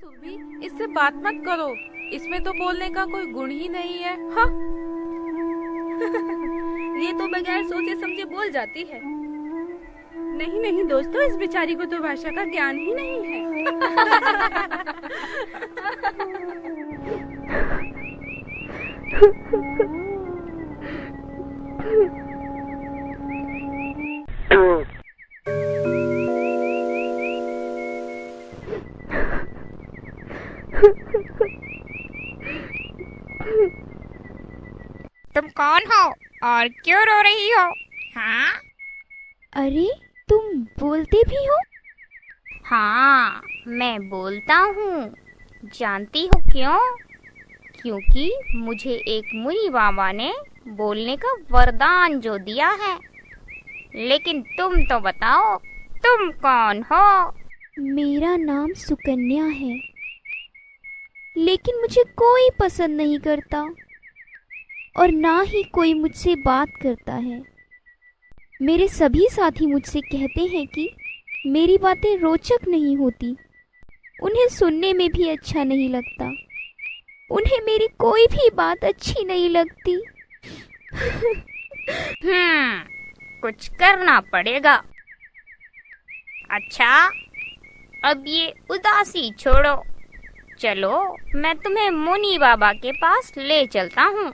सुरभि, इससे बात मत करो। इसमें तो बोलने का कोई गुण ही नहीं है। हाँ। ये तो बगैर सोचे समझे बोल जाती है। नहीं नहीं दोस्तों, इस बेचारी को तो भाषा का ज्ञान ही नहीं है। तुम कौन हो और क्यों रो रही हो? हाँ? अरे तुम बोलते भी हो? हाँ, मैं बोलता हूँ। जानती हो क्यों? क्योंकि मुझे एक मुनि बाबा ने बोलने का वरदान जो दिया है। लेकिन तुम तो बताओ, तुम कौन हो? मेरा नाम सुकन्या है, लेकिन मुझे कोई पसंद नहीं करता और ना ही कोई मुझसे बात करता है। मेरे सभी साथी मुझसे कहते हैं कि मेरी बातें रोचक नहीं होती, उन्हें सुनने में भी अच्छा नहीं लगता, उन्हें मेरी कोई भी बात अच्छी नहीं लगती। कुछ करना पड़ेगा। अच्छा, अब ये उदासी छोड़ो, चलो मैं तुम्हें मुनि बाबा के पास ले चलता हूँ।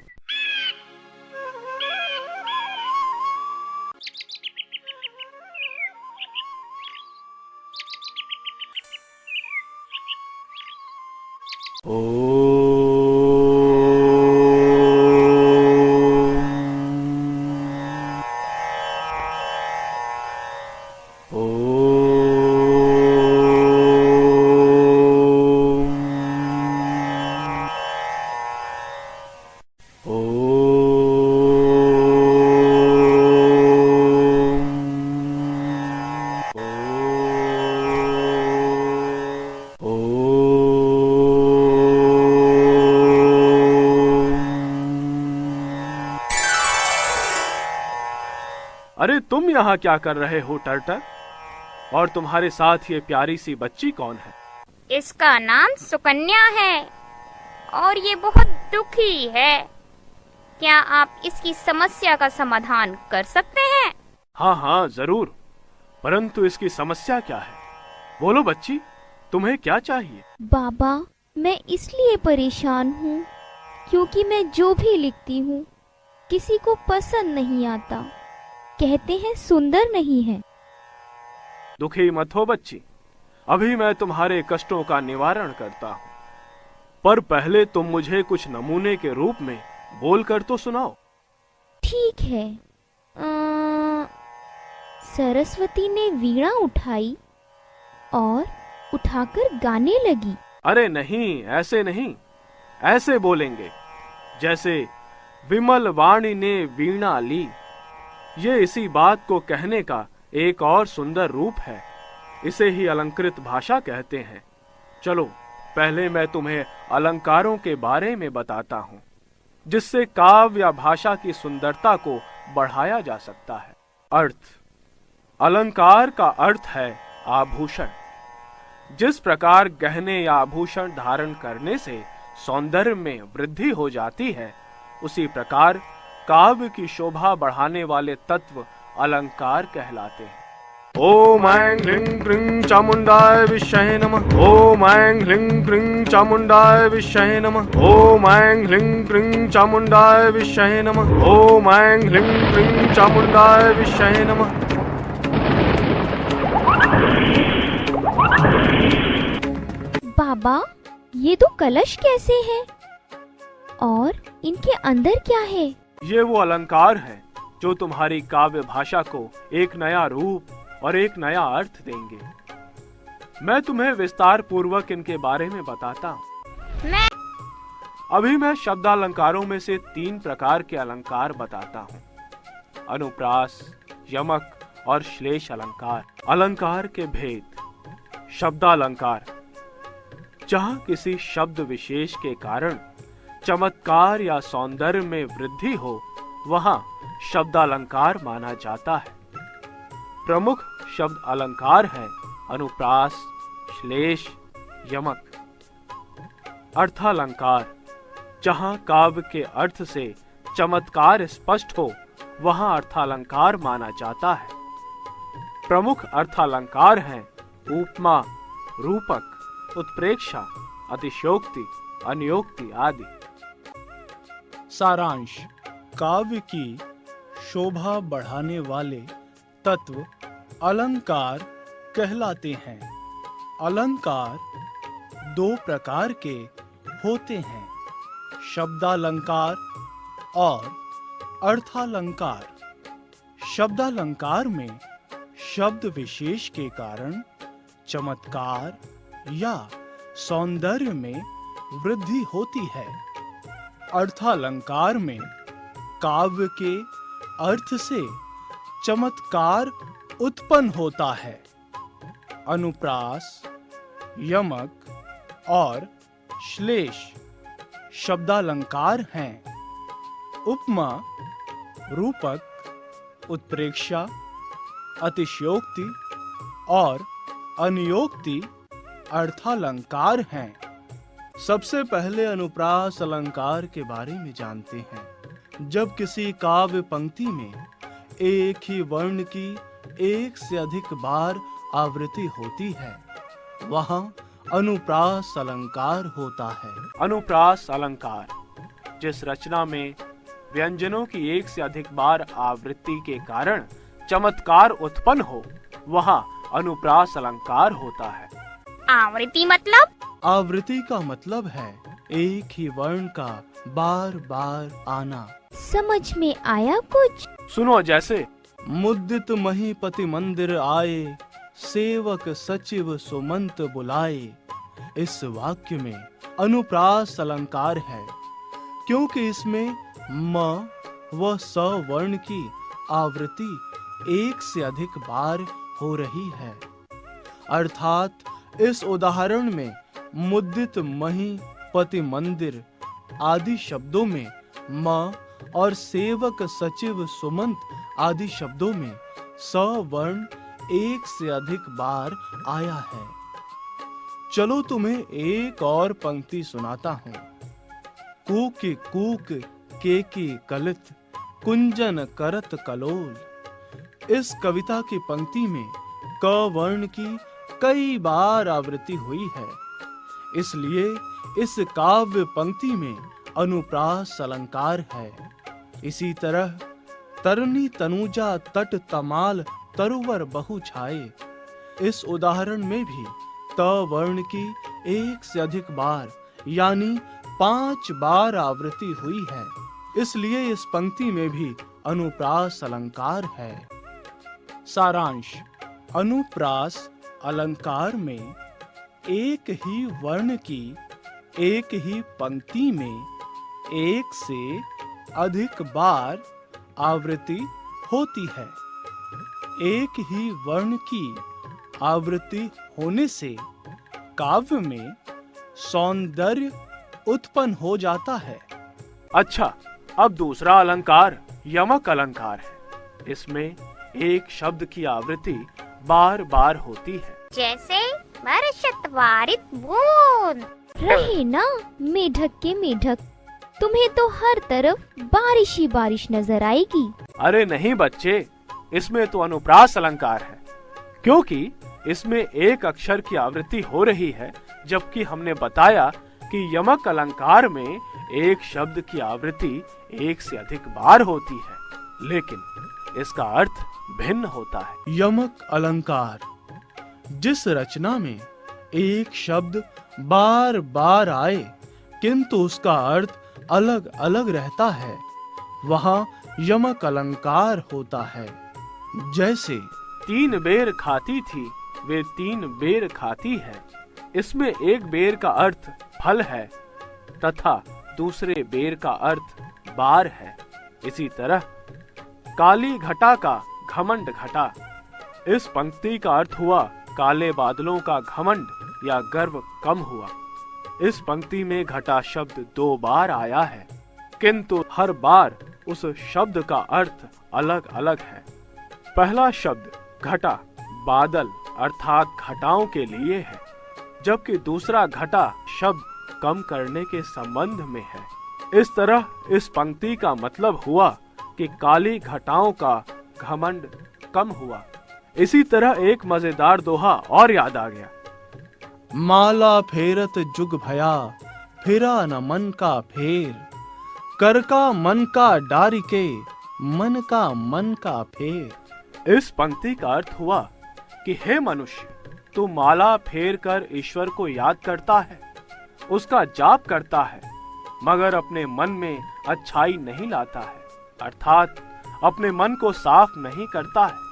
अरे तुम यहाँ क्या कर रहे हो टर्टल? और तुम्हारे साथ ये प्यारी सी बच्ची कौन है? इसका नाम सुकन्या है और ये बहुत दुखी है। क्या आप इसकी समस्या का समाधान कर सकते हैं? हाँ हाँ जरूर, परंतु इसकी समस्या क्या है? बोलो बच्ची, तुम्हें क्या चाहिए? बाबा, मैं इसलिए परेशान हूँ क्योंकि मैं जो भी लिखती हूँ किसी को पसंद नहीं आता, कहते हैं सुंदर नहीं है। दुखी मत हो बच्ची, अभी मैं तुम्हारे कष्टों का निवारण करता हूँ, पर पहले तुम मुझे कुछ नमूने के रूप में बोलकर तो सुनाओ। ठीक है। सरस्वती ने वीणा उठाई और उठाकर गाने लगी। अरे नहीं, ऐसे नहीं, ऐसे बोलेंगे जैसे विमल वाणी ने वीणा ली। ये इसी बात को कहने का एक और सुंदर रूप है, इसे ही अलंकृत भाषा कहते हैं। चलो पहले मैं तुम्हें अलंकारों के बारे में बताता हूँ, जिससे काव्य या भाषा की सुंदरता को बढ़ाया जा सकता है। अर्थ। अलंकार का अर्थ है आभूषण। जिस प्रकार गहने या आभूषण धारण करने से सौंदर्य में वृद्धि हो जाती है, उसी प्रकार काव्य की शोभा बढ़ाने वाले तत्व अलंकार कहलाते हैं। ओम ऐं ह्रीं क्रीं चामुंडाय विष्महे नमः। ओम ऐं ह्रीं क्रीं चामुंडाय विष्महे नमः। ओम ऐं ह्रीं क्रीं चामुंडाय विष्महे नमः। ओम ऐं ह्रीं क्रीं चामुंडाय विष्महे नमः। बाबा, ये तो कलश कैसे है और इनके अंदर क्या है? ये वो अलंकार हैं जो तुम्हारी काव्य भाषा को एक नया रूप और एक नया अर्थ देंगे। मैं तुम्हें विस्तार पूर्वक इनके बारे में बताता हूँ। अभी मैं शब्दालंकारों में से 3 प्रकार के अलंकार बताता हूँ: अनुप्रास, यमक और श्लेष अलंकार। अलंकार के भेद। शब्दालंकार, जहाँ किसी शब्द विशेष के कारण चमत्कार या सौंदर्य में वृद्धि हो, वहाँ शब्दालंकार माना जाता है। प्रमुख शब्द अलंकार है अनुप्रास, श्लेष, यमक। अर्थालंकार। जहाँ काव्य के अर्थ से चमत्कार स्पष्ट हो वहाँ अर्थालंकार माना जाता है। प्रमुख अर्थालंकार हैं उपमा, रूपक, उत्प्रेक्षा, अतिशयोक्ति, अन्योक्ति आदि। सारांश। काव्य की शोभा बढ़ाने वाले तत्व अलंकार कहलाते हैं। अलंकार दो प्रकार के होते हैं, शब्दालंकार और अर्थालंकार। शब्दालंकार में शब्द विशेष के कारण चमत्कार या सौंदर्य में वृद्धि होती है। अर्थालंकार में काव्य के अर्थ से चमत्कार उत्पन्न होता है। अनुप्रास, यमक और श्लेष शब्दालंकार हैं। उपमा, रूपक, उत्प्रेक्षा, अतिशयोक्ति और अन्योक्ति अर्थालंकार हैं। सबसे पहले अनुप्रास अलंकार के बारे में जानते हैं। जब किसी काव्य पंक्ति में एक ही वर्ण की एक से अधिक बार आवृत्ति होती है वहाँ अनुप्रास अलंकार होता है। अनुप्रास अलंकार जिस रचना में व्यंजनों की एक से अधिक बार आवृत्ति के कारण चमत्कार उत्पन्न हो वहाँ अनुप्रास अलंकार होता है। आवृत्ति मतलब? आवृत्ति का मतलब है एक ही वर्ण का बार बार आना। समझ में आया कुछ? सुनो जैसे मुद्दित महीपति मंदिर आए, सेवक सचिव सुमंत बुलाए। इस वाक्य में अनुप्रास अलंकार है क्योंकि इसमें म व स वर्ण की आवृत्ति एक से अधिक बार हो रही है। अर्थात इस उदाहरण में मुद्दित महीपति मंदिर आदि शब्दों में म और सेवक सचिव सुमंत आदि शब्दों में स वर्ण एक से अधिक बार आया है। चलो तुम्हें एक और पंक्ति सुनाता हूँ। कूक कूक केकी कलित, कुंजन करत कलोल। इस कविता की पंक्ति में क वर्ण की कई बार आवृत्ति हुई है, इसलिए इस काव्य पंक्ति में अनुप्रास अलंकार है। इसी तरह तरनी तनुजा तट तमाल तरुवर बहु छाए। इस उदाहरण में भी त वर्ण की एक से अधिक बार यानी 5 बार आवृत्ति हुई है, इसलिए इस पंक्ति में भी अनुप्रास अलंकार है। सारांश। अनुप्रास अलंकार में एक ही वर्ण की एक ही पंक्ति में एक से अधिक बार आवृत्ति होती है। एक ही वर्ण की आवृत्ति होने से काव्य में सौंदर्य उत्पन्न हो जाता है। अच्छा, अब दूसरा अलंकार यमक अलंकार है। इसमें एक शब्द की आवृत्ति बार बार होती है, जैसे वर्षत वारित बूंद। रहे ना मेढक के मेढक, तुम्हें तो हर तरफ बारिश ही बारिश नजर आएगी। अरे नहीं बच्चे, इसमें तो अनुप्रास अलंकार है क्योंकि इसमें एक अक्षर की आवृत्ति हो रही है, जबकि हमने बताया कि यमक अलंकार में एक शब्द की आवृत्ति एक से अधिक बार होती है, लेकिन इसका अर्थ भिन्न होता है। यमक अलंकार जिस रचना में एक शब्द बार बार आए किंतु उसका अर्थ अलग अलग रहता है वहाँ यमक अलंकार होता है। जैसे 3 बेर खाती थी वे 3 बेर खाती है। इसमें एक बेर का अर्थ फल है तथा दूसरे बेर का अर्थ बार है। इसी तरह काली घटा का घमंड घटा। इस पंक्ति का अर्थ हुआ काले बादलों का घमंड या गर्व कम हुआ। इस पंक्ति में घटा शब्द 2 बार आया है, किंतु हर बार उस शब्द का अर्थ अलग अलग है। पहला शब्द घटा बादल अर्थात घटाओं के लिए है, जबकि दूसरा घटा शब्द कम करने के संबंध में है। इस तरह इस पंक्ति का मतलब हुआ कि काली घटाओं का घमंड कम हुआ। इसी तरह एक मजेदार दोहा और याद आ गया। माला फेरत जुग भया, फिरा न मन का फेर, कर का मन का डारिके, मन का फेर। इस पंक्ति का अर्थ हुआ कि हे मनुष्य, तू माला फेर कर ईश्वर को याद करता है, उसका जाप करता है, मगर अपने मन में अच्छाई नहीं लाता है, अर्थात अपने मन को साफ नहीं करता है।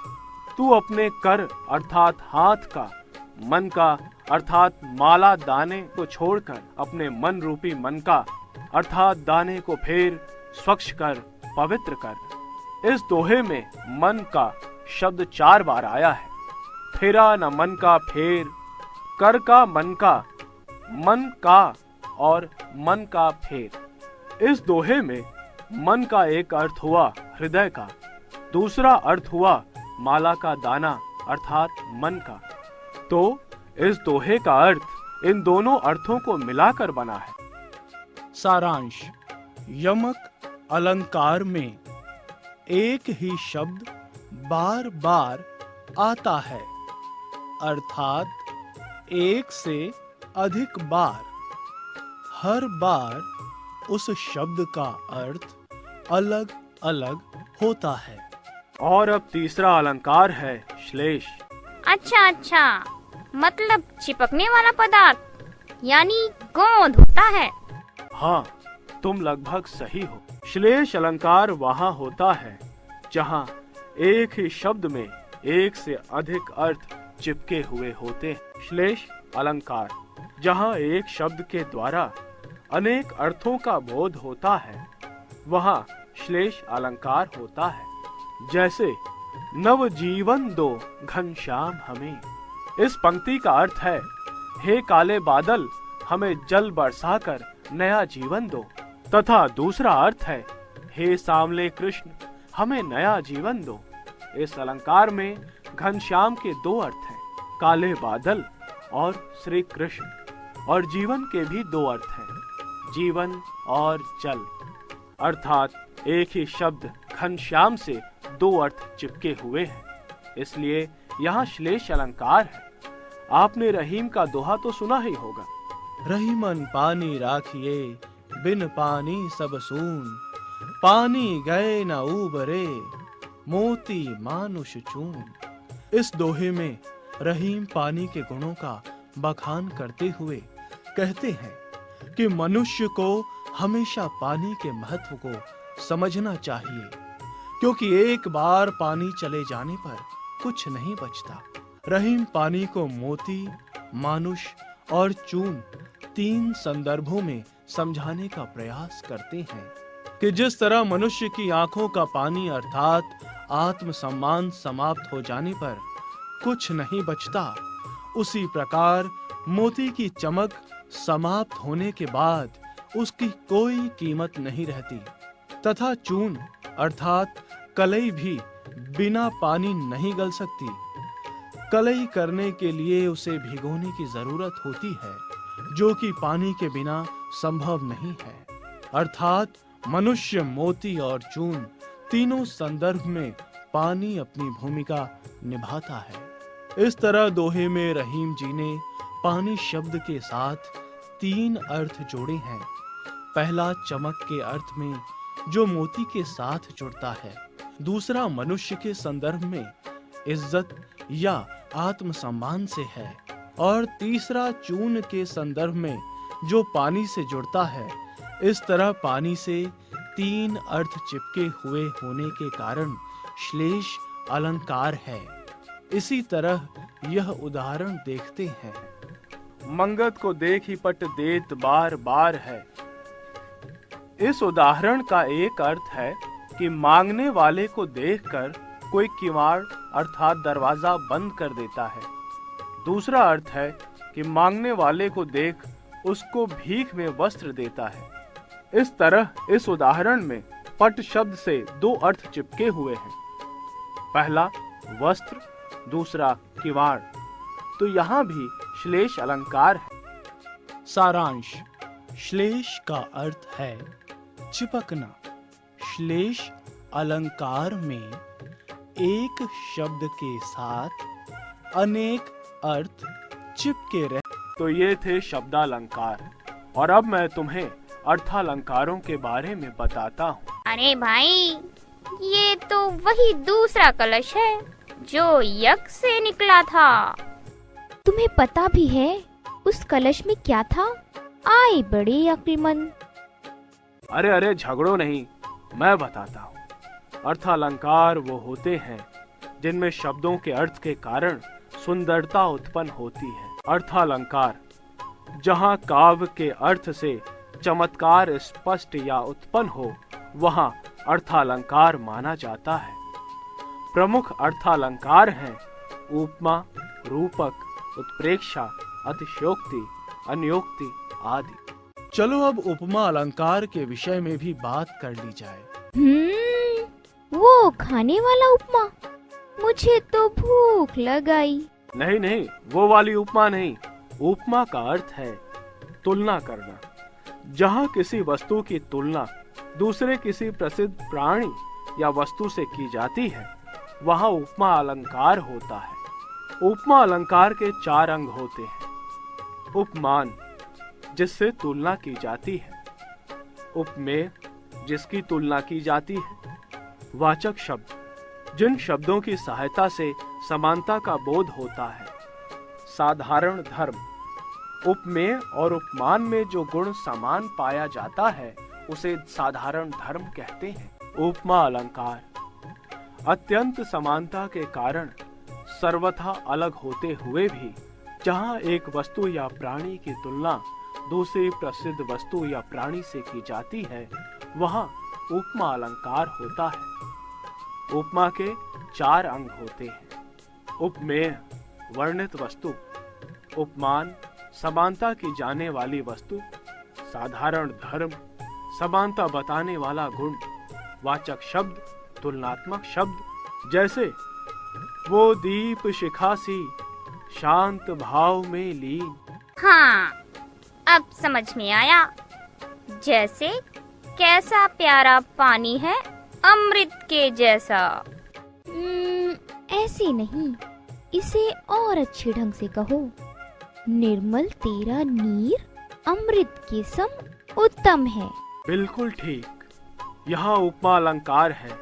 तू अपने कर अर्थात हाथ का, मन का अर्थात माला दाने को छोड़कर अपने मन रूपी मन का अर्थात दाने को फेर स्वच्छ कर, पवित्र कर। इस दोहे में मन का शब्द 4 बार आया है। फेरा न मन का फेर, कर का मन का और मन का फेर। इस दोहे में मन का एक अर्थ हुआ हृदय का, दूसरा अर्थ हुआ माला का दाना अर्थात मन का। तो इस दोहे का अर्थ इन दोनों अर्थों को मिलाकर बना है। सारांश। यमक अलंकार में एक ही शब्द बार बार आता है, अर्थात एक से अधिक बार। हर बार उस शब्द का अर्थ अलग अलग होता है। और अब तीसरा अलंकार है श्लेष। अच्छा, मतलब चिपकने वाला पदार्थ यानी गोंद होता है। हाँ, तुम लगभग सही हो। श्लेष अलंकार वहाँ होता है जहाँ एक ही शब्द में एक से अधिक अर्थ चिपके हुए होते हैं। श्लेष अलंकार जहाँ एक शब्द के द्वारा अनेक अर्थों का बोध होता है, वहाँ श्लेष अलंकार होता है। जैसे नव जीवन दो घनश्याम हमें। इस पंक्ति का अर्थ है, हे काले बादल, हमें जल बरसाकर नया जीवन दो। तथा दूसरा अर्थ है, हे सांवले कृष्ण, हमें नया जीवन दो। इस अलंकार में घनश्याम के 2 अर्थ हैं, काले बादल और श्री कृष्ण। और जीवन के भी 2 अर्थ हैं, जीवन और जल। अर्थात एक ही शब्द घनश्याम से 2 अर्थ चिपके हुए हैं, इसलिए यहाँ श्लेष अलंकार है। आपने रहीम का दोहा तो सुना ही होगा। रहीमन पानी राखिए, बिन पानी सब सून, पानी गए न उबरे, मोती मानुष चून। इस दोहे में रहीम पानी के गुणों का बखान करते हुए कहते हैं कि मनुष्य को हमेशा पानी के महत्व को समझना चाहिए, क्योंकि एक बार पानी चले जाने पर कुछ नहीं बचता। रहीम पानी को मोती, मानुष और चून 3 संदर्भों में समझाने का प्रयास करते हैं कि जिस तरह मनुष्य की आंखों का पानी अर्थात आत्मसम्मान समाप्त हो जाने पर कुछ नहीं बचता, उसी प्रकार मोती की चमक समाप्त होने के बाद उसकी कोई कीमत नहीं रहती। तथा चून अर्थात कलई भी बिना पानी नहीं गल सकती। कलई करने के लिए उसे भिगोने की जरूरत होती है, जो कि पानी के बिना संभव नहीं है। अर्थात मनुष्य, मोती और चून तीनों संदर्भ में पानी अपनी भूमिका निभाता है। इस तरह दोहे में रहीम जी ने पानी शब्द के साथ 3 अर्थ जोड़े हैं। पहला चमक के अर्थ में जो मोती के साथ जुड़ता है, दूसरा मनुष्य के संदर्भ में इज्जत या आत्मसम्मान से है, और तीसरा चून के संदर्भ में जो पानी से जुड़ता है। इस तरह पानी से 3 अर्थ चिपके हुए होने के कारण श्लेष अलंकार है। इसी तरह यह उदाहरण देखते हैं। मंगत को देख ही पट देत बार बार है। इस उदाहरण का एक अर्थ है कि मांगने वाले को देखकर कोई किवाड़ अर्थात दरवाजा बंद कर देता है। दूसरा अर्थ है कि मांगने वाले को देख उसको भीख में वस्त्र देता है। इस तरह इस उदाहरण में पट शब्द से 2 अर्थ चिपके हुए हैं, पहला वस्त्र, दूसरा किवाड़। तो यहाँ भी श्लेष अलंकार है। सारांश। श्लेष का अर्थ है चिपकना। श्लेष अलंकार में एक शब्द के साथ अनेक अर्थ चिपके रह। तो ये थे शब्दालंकार, और अब मैं तुम्हें अर्थालंकारों के बारे में बताता हूँ। अरे भाई, ये तो वही दूसरा कलश है जो यज्ञ से निकला था। तुम्हें पता भी है उस कलश में क्या था? आए बड़े अक्लमंद। अरे अरे झगड़ो नहीं, मैं बताता हूँ। अर्थालंकार वो होते हैं जिनमें शब्दों के अर्थ के कारण सुंदरता उत्पन्न होती है। अर्थालंकार जहाँ काव्य के अर्थ से चमत्कार स्पष्ट या उत्पन्न हो, वहाँ अर्थालंकार माना जाता है। प्रमुख अर्थालंकार हैं उपमा, रूपक, उत्प्रेक्षा, अतिशयोक्ति, अन्योक्ति आदि। चलो अब उपमा अलंकार के विषय में भी बात कर ली जाए। वो खाने वाला उपमा? मुझे तो भूख लग आई। नहीं नहीं, वो वाली उपमा नहीं। उपमा का अर्थ है तुलना करना। जहाँ किसी वस्तु की तुलना दूसरे किसी प्रसिद्ध प्राणी या वस्तु से की जाती है, वहाँ उपमा अलंकार होता है। उपमा अलंकार के 4 अंग होते हैं। उपमान, जिससे तुलना की जाती है। उपमेय, जिसकी तुलना की जाती है। वाचक शब्द, जिन शब्दों की सहायता से समानता का बोध होता है। साधारण धर्म, उपमेय और उपमान में जो गुण समान पाया जाता है उसे साधारण धर्म कहते हैं। उपमा अलंकार अत्यंत समानता के कारण सर्वथा अलग होते हुए भी जहाँ एक वस्तु या प्राणी की तुलना दूसरी प्रसिद्ध वस्तु या प्राणी से की जाती है, वहाँ उपमा अलंकार होता है। उपमा के 4 अंग होते हैं। उपमेय, वर्णित वस्तु। उपमान, समानता की जाने वाली वस्तु। साधारण धर्म, समानता बताने वाला गुण। वाचक शब्द, तुलनात्मक शब्द। जैसे वो दीप शिखा सी शांत भाव में लीन। हाँ, अब समझ में आया। जैसे कैसा प्यारा पानी है अमृत के जैसा। ऐसे नहीं, इसे और अच्छे ढंग से कहो। निर्मल तेरा नीर अमृत के सम उत्तम है। बिल्कुल ठीक। यहाँ उपमा अलंकार है,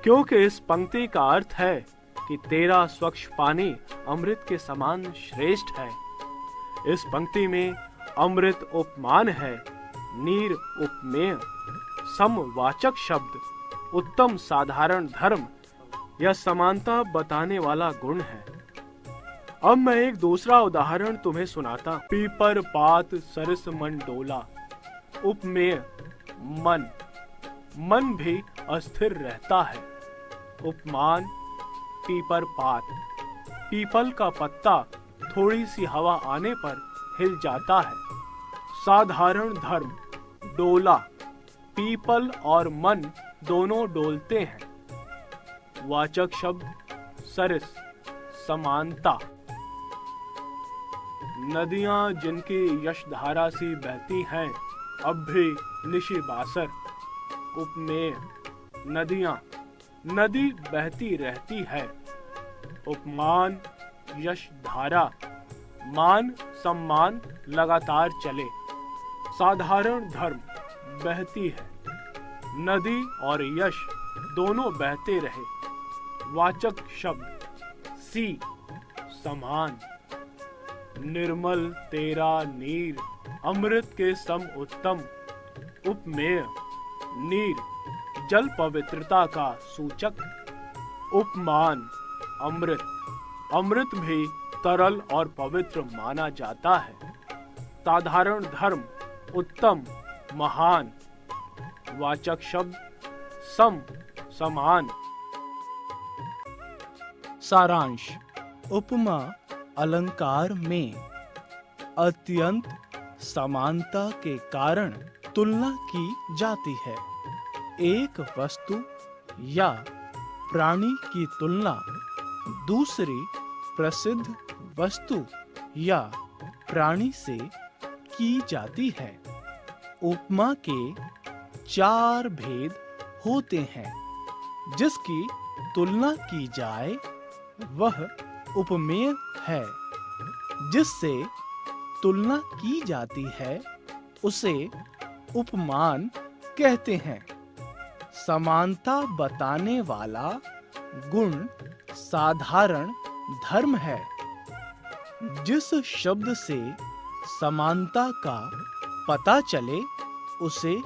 क्योंकि इस पंक्ति का अर्थ है कि तेरा स्वच्छ पानी अमृत के समान श्रेष्ठ है। इस पंक्ति में अमृत उपमान है, नीर उपमेय, समवाचक शब्द, उत्तम साधारण धर्म या समानता बताने वाला गुण है। अब मैं एक दूसरा उदाहरण तुम्हें सुनाता। पीपर पात सरस मन डोला। उपमेय, मन। मन भी अस्थिर रहता है। उपमान, पीपर पात। पीपल का पत्ता थोड़ी सी हवा आने पर हिल जाता है। साधारण धर्म, डोला। पीपल और मन दोनों डोलते हैं। वाचक शब्द, सरस, समानता। नदियां जिनकी यशधारा सी बहती हैं, अब भी निशि बासर। उपमेय, नदियां, नदी बहती रहती है। उपमान, यशधारा, मान सम्मान लगातार चले। साधारण धर्म, बहती है। नदी और यश दोनों बहते रहे। वाचक शब्द, सी, समान। निर्मल तेरा नीर अमृत के सम उत्तम। उपमेय, नीर जल पवित्रता का सूचक। उपमान, अमृत। अमृत भी तरल और पवित्र माना जाता है। साधारण धर्म, उत्तम, महान। वाचक शब्द, सम, समान। सारांश। उपमा अलंकार में अत्यंत समानता के कारण तुलना की जाती है। एक वस्तु या प्राणी की तुलना दूसरी प्रसिद्ध वस्तु या प्राणी से की जाती है। उपमा के 4 भेद होते हैं। जिसकी तुलना की जाए वह उपमेय है। जिससे तुलना की जाती है उसे उपमान कहते हैं। समानता बताने वाला गुण साधारण धर्म है। जिस शब्द से समानता का पता चले उसे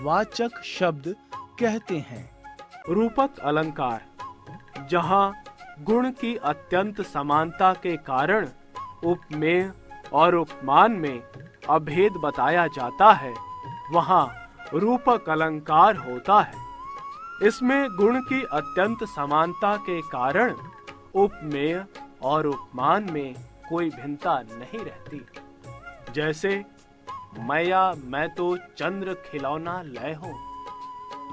वाचक शब्द कहते हैं। रूपक अलंकार, जहाँ गुण की अत्यंत समानता के कारण उपमेय और उपमान में अभेद बताया जाता है, वहाँ रूपक अलंकार होता है। इसमें गुण की अत्यंत समानता के कारण उपमेय और उपमान में कोई भिन्नता नहीं रहती। जैसे मैया मैं तो चंद्र खिलौना लय हूँ।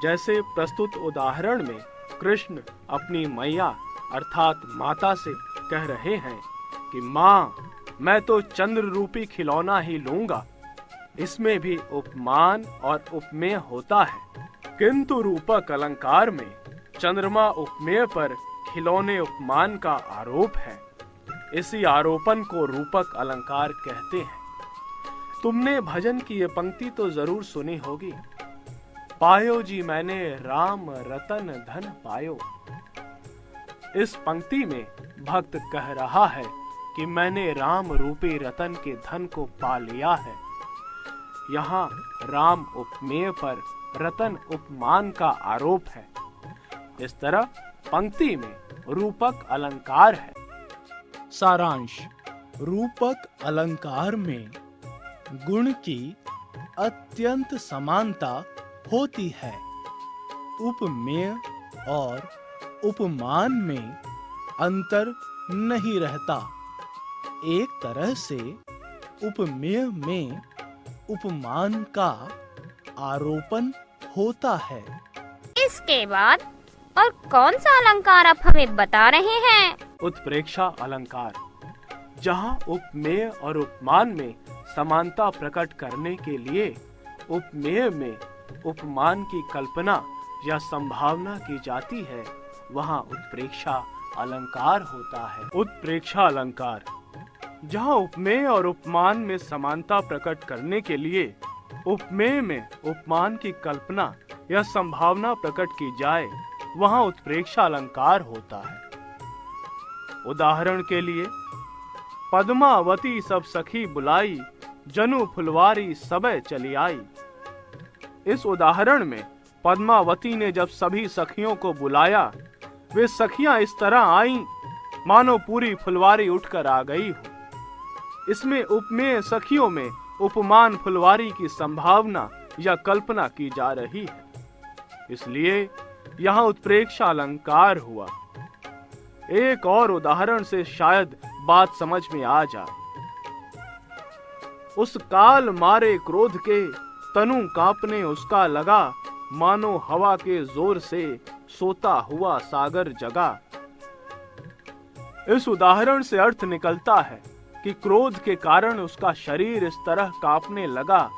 जैसे प्रस्तुत उदाहरण में कृष्ण अपनी मैया अर्थात माता से कह रहे हैं कि माँ मैं तो चंद्र रूपी खिलौना ही लूंगा। इसमें भी उपमान और उपमेय होता है। किंतु रूपक अलंकार में चंद्रमा उपमेय पर खिलौने उपमान का आरोप है। इसी आरोपण को रूपक अलंकार कहते हैं। तुमने भजन की ये पंक्ति तो जरूर सुनी होगी, पायो जी मैंने राम रतन धन पायो। इस पंक्ति में भक्त कह रहा है कि मैंने राम रूपी रतन के धन को पा लिया है। यहाँ राम उपमेय पर रतन उपमान का आरोप है। इस तरह पंक्ति में रूपक अलंकार है। सारांश, रूपक अलंकार में गुण की अत्यंत समानता होती है। उपमेय और उपमान में अंतर नहीं रहता। एक तरह से उपमेय में उपमान का आरोपण होता है। इसके बाद और कौन सा अलंकार आप हमें बता रहे हैं? उत्प्रेक्षा अलंकार, जहाँ उपमेय और उपमान में समानता प्रकट करने के लिए उपमेय में उपमान की कल्पना या संभावना की जाती है, वहाँ उत्प्रेक्षा अलंकार होता है। उत्प्रेक्षा अलंकार, जहाँ उपमेय और उपमान में समानता प्रकट करने के लिए उपमेय में उपमान की कल्पना या संभावना प्रकट की जाए, वहाँ उत्प्रेक्षा अलंकार होता है। उदाहरण के लिए, पद्मावती सब सखी बुलाई, जनु फुलवारी सबे चली आई। इस उदाहरण में पद्मावती ने जब सभी सखियों को बुलाया, वे सखियां इस तरह आईं मानो पूरी फुलवारी उठकर आ गई हो। इसमें उपमेय सखियों में उपमान फुलवारी की संभावना या कल्पना की जा रही है, इसलिए यहाँ उत्प्रेक्षा अलंकार हुआ। एक और उदाहरण से शायद बात समझ में आ जाए। उस काल मारे क्रोध के, तनु कांपने उसका लगा, मानो हवा के जोर से सोता हुआ सागर जगा। इस उदाहरण से अर्थ निकलता है कि क्रोध के कारण उसका शरीर इस तरह कांपने लगा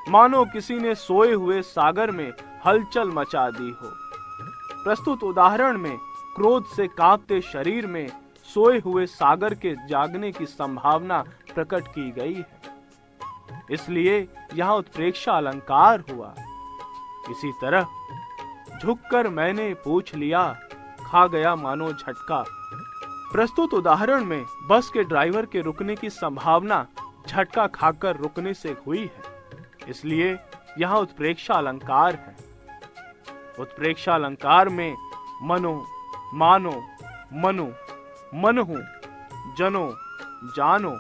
मानो किसी ने सोए हुए सागर में हलचल मचा दी हो। प्रस्तुत उदाहरण में क्रोध से कांपते शरीर में सोए हुए सागर के जागने की संभावना प्रकट की गई है, इसलिए यहाँ उत्प्रेक्षा अलंकार हुआ। इसी तरह झुककर मैंने पूछ लिया, खा गया मानो झटका। प्रस्तुत उदाहरण में बस के ड्राइवर के रुकने की संभावना झटका खाकर रुकने से हुई है, इसलिए यहाँ उत्प्रेक्षा अलंकार है। उत्प्रेक्षा अलंकार में मनो, मानो, मनु, मनहु, जनो, जानो,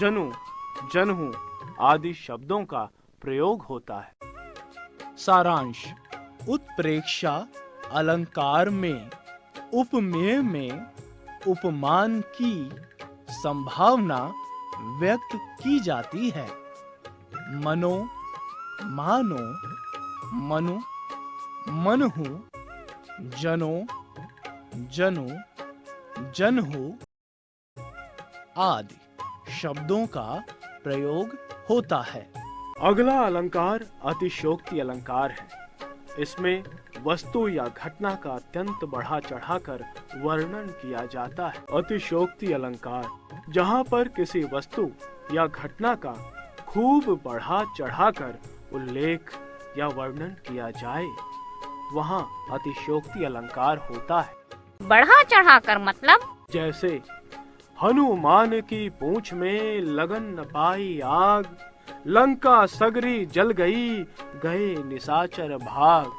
जनु, जनहु आदि शब्दों का प्रयोग होता है। सारांश, उत्प्रेक्षा अलंकार में उपमेय में उपमान की संभावना व्यक्त की जाती है। मनो, मानो, मनु, मनहु, जनो, जनु, जनहु आदि शब्दों का प्रयोग होता है। अगला अलंकार अतिशयोक्ति अलंकार है। इसमें वस्तु या घटना का अत्यंत बढ़ा चढ़ाकर वर्णन किया जाता है। अतिशयोक्ति अलंकार जहाँ पर किसी वस्तु या घटना का खूब बढ़ा चढ़ाकर उल्लेख या वर्णन किया जाए, वहाँ अतिशयोक्ति अलंकार होता है। बढ़ा चढ़ाकर मतलब? जैसे हनुमान की पूंछ में लगन न पाई आग, लंका सगरी जल गई, गए निशाचर भाग।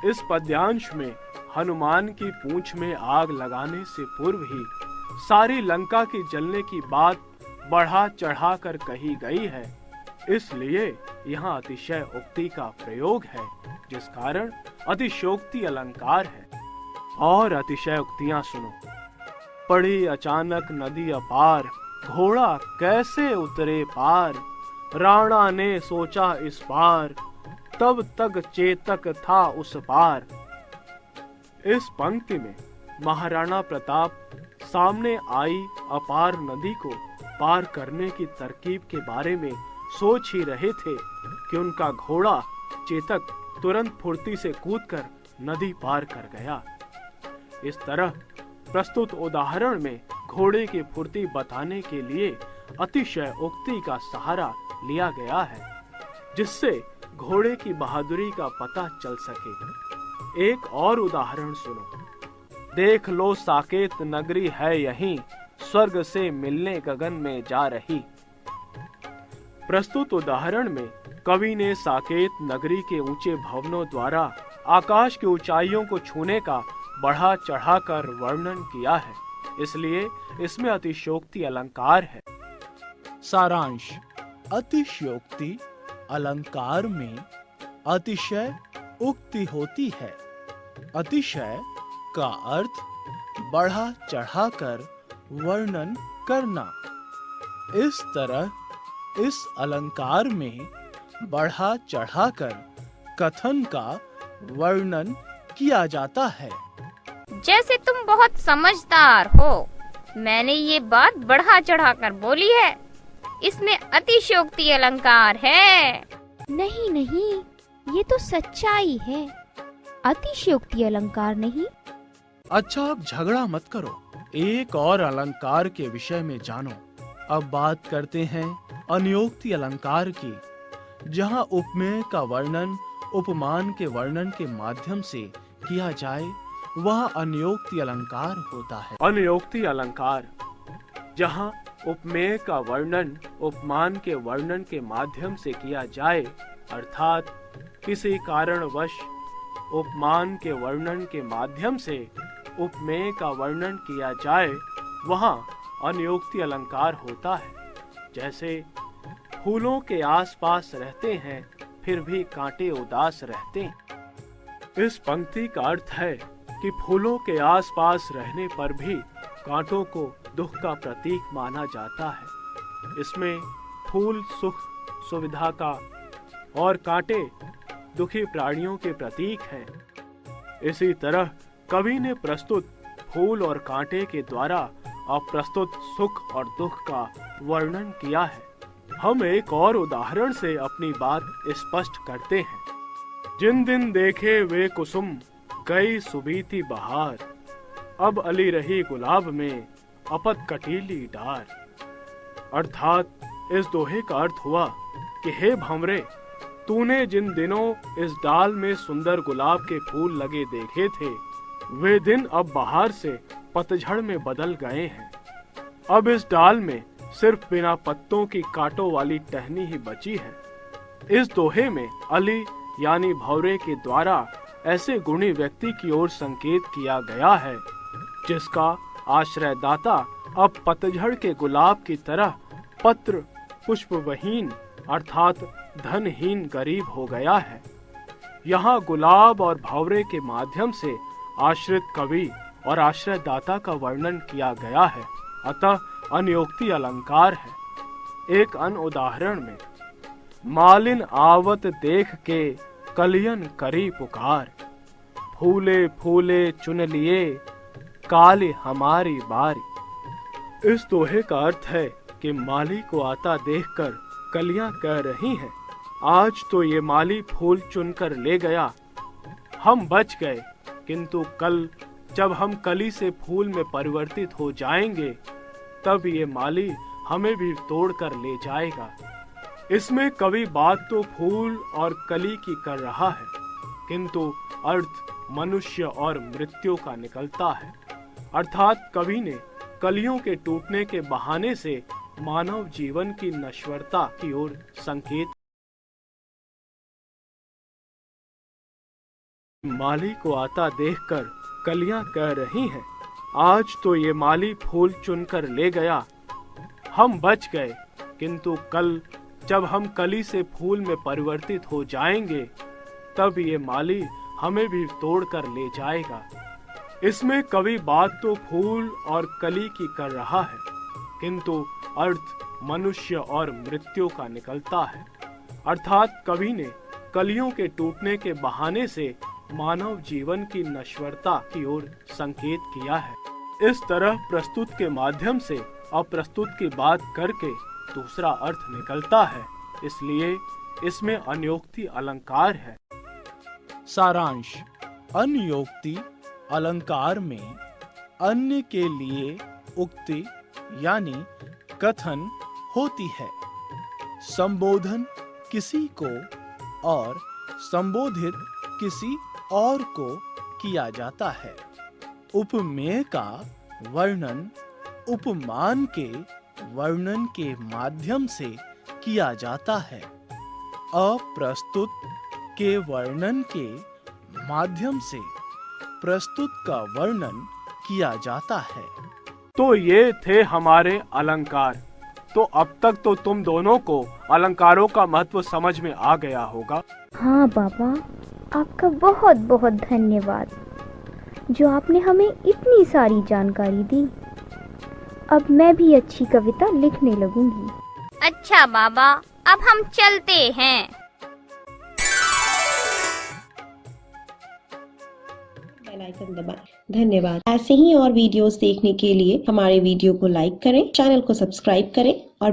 इस पद्यांश में हनुमान की पूंछ में आग लगाने से पूर्व ही सारी लंका की जलने की बात बढ़ा चढ़ाकर कही गई है। इसलिए यहाँ अतिशय उक्ति का प्रयोग है, जिस कारण अतिशयोक्ति अलंकार है। और अतिशय उक्तियां सुनो। पड़ी अचानक नदी अपार, घोड़ा कैसे उतरे पार, राणा ने सोचा इस पार, तब तक चेतक था उस पार। इस पंक्ति में महाराणा प्रताप सामने आई अपार नदी को पार करने की तरकीब के बारे में सोच ही रहे थे कि उनका घोड़ा चेतक तुरंत फुर्ती से कूदकर नदी पार कर गया। इस तरह प्रस्तुत उदाहरण में घोड़े की फुर्ती बताने के लिए अतिशय उक्ति का सहारा लिया गया है, जिससे घोड़े की बहादुरी का पता चल सके। एक और उदाहरण सुनो। देख लो साकेत नगरी है यहीं, स्वर्ग से मिलने गगन में जा रही। प्रस्तुत उदाहरण में कवि ने साकेत नगरी के ऊंचे भवनों द्वारा आकाश की ऊंचाइयों को छूने का बढ़ा चढ़ाकर वर्णन किया है, इसलिए इसमें अतिशयोक्ति अलंकार है। सारांश। अतिशयोक्ति अलंकार में अतिशय उक्ति होती है। अतिशय का अर्थ बढ़ा चढ़ाकर वर्णन करना। इस तरह इस अलंकार में बढ़ा चढ़ाकर कथन का वर्णन किया जाता है। जैसे तुम बहुत समझदार हो, मैंने ये बात बढ़ा चढ़ाकर बोली है, इसमें अतिशयोक्ति अलंकार है। नहीं नहीं, ये तो सच्चाई है, अतिशयोक्ति अलंकार नहीं। अच्छा, अब झगड़ा मत करो, एक और अलंकार के विषय में जानो। अब बात करते हैं अनियोक्ति अलंकार की, जहाँ उपमेय का वर्णन उपमान के वर्णन के माध्यम से किया जाए, वह अनियोक्ति अलंकार होता है। अनियोक्ति अलंकार जहाँ उपमेय का वर्णन उपमान के वर्णन के माध्यम से किया जाए, अर्थात किसी कारणवश उपमान के वर्णन के माध्यम से उपमेय का वर्णन किया जाए, वहाँ अनियोक्ति अलंकार होता है। जैसे फूलों के आसपास रहते हैं, फिर भी कांटे उदास रहते हैं। इस पंक्ति का अर्थ है कि फूलों के आसपास रहने पर भी कांटों को दुख का प्रतीक माना जाता है। इसमें फूल सुख सुविधा का और कांटे दुखी प्राणियों के प्रतीक हैं। इसी तरह कवि ने प्रस्तुत फूल और कांटे के द्वारा अप्रस्तुत सुख और दुख का वर्णन किया है। हम एक और उदाहरण से अपनी बात स्पष्ट करते हैं। जिन दिन देखे वे कुसुम, गई सुबीती बहार, अब अली रही गुलाब में, अपत कटीली डार। अर्थात इस दोहे का अर्थ हुआ कि हे भंवरे, तूने जिन दिनों इस डाल में सुंदर गुलाब के फूल लगे देखे थे, वे दिन अब बहार से पतझड़ में बदल गए हैं। अब इस डाल में सिर्फ बिना पत्तों की कांटों वाली टहनी ही बची है। इस दोहे में अली यानी भंवरे के द्वारा ऐसे गुणी व्यक्ति की ओर संकेत किया गया है, जिसका आश्रयदाता अब पतझड़ के गुलाब की तरह पत्र पुष्पविहीन अर्थात धनहीन गरीब हो गया है। यहाँ गुलाब और भंवरे के माध्यम से आश्रित कवि और आश्रयदाता का वर्णन किया गया है, अतः अनियोक्ति अलंकार है। एक अन्य उदाहरण में मालिन आवत देख के कलियन करी पुकार, फूले फूले चुन लिए काली हमारी बारी। इस दोहे का अर्थ है कि माली को आता देखकर कलियां कह रही हैं, आज तो ये माली फूल चुनकर ले गया, हम बच गए, किंतु कल जब हम कली से फूल में परिवर्तित हो जाएंगे, तब ये माली हमें भी तोड़कर ले जाएगा। इसमें कवि बात तो फूल और कली की कर रहा है, किंतु अर्थ मनुष्य और मृत्यु का निकलता है। अर्थात कवि ने कलियों के टूटने के बहाने से मानव जीवन की नश्वरता की ओर संकेत। माली को आता देखकर कलियां कह रही हैं, आज तो ये माली फूल चुनकर ले गया, हम बच गए, किंतु कल जब हम कली से फूल में परिवर्तित हो जाएंगे, तब ये माली हमें भी तोड़कर ले जाएगा। इसमें कवि बात तो फूल और कली की कर रहा है, किंतु अर्थ मनुष्य और मृत्यु का निकलता है। अर्थात कवि ने कलियों के टूटने के बहाने से मानव जीवन की नश्वरता की ओर संकेत किया है। इस तरह प्रस्तुत के माध्यम से अप्रस्तुत की बात करके दूसरा अर्थ निकलता है, इसलिए इसमें अन्योक्ति अलंकार है। सारांश। अन्योक्ति अलंकार में अन्य के लिए उक्ति यानी कथन होती है। संबोधन किसी को और संबोधित किसी और को किया जाता है। उपमेय का वर्णन उपमान के वर्णन के माध्यम से किया जाता है। अप्रस्तुत के वर्णन के माध्यम से प्रस्तुत का वर्णन किया जाता है। तो ये थे हमारे अलंकार। तो अब तक तो तुम दोनों को अलंकारों का महत्व समझ में आ गया होगा। हाँ बाबा, आपका बहुत बहुत धन्यवाद जो आपने हमें इतनी सारी जानकारी दी। अब मैं भी अच्छी कविता लिखने लगूंगी। अच्छा बाबा, अब हम चलते हैं। बेल आइकन दबाएं। धन्यवाद। ऐसे ही और वीडियोस देखने के लिए हमारे वीडियो को लाइक करें, चैनल को सब्सक्राइब करें और